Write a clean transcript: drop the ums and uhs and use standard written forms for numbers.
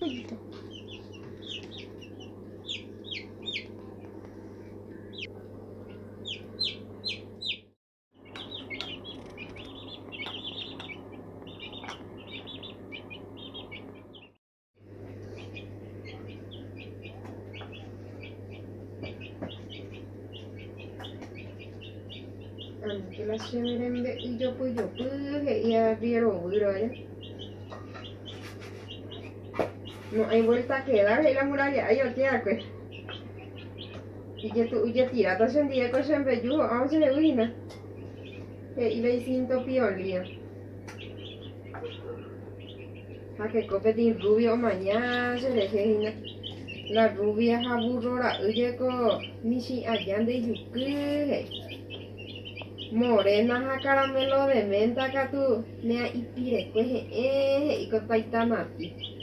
pollito. Que la chemerembe y yo pues y a vieron no hay vuelta que dar y la muralla hay otra pues y ya tú ya tira todo el día con siempre yo vamos a ver una y le siento piolía a que copetín rubio mañana se deje la rubia aburrora oye con mishi allá de yuque morena a caramelo de menta que tú me ipire pues y con taitamati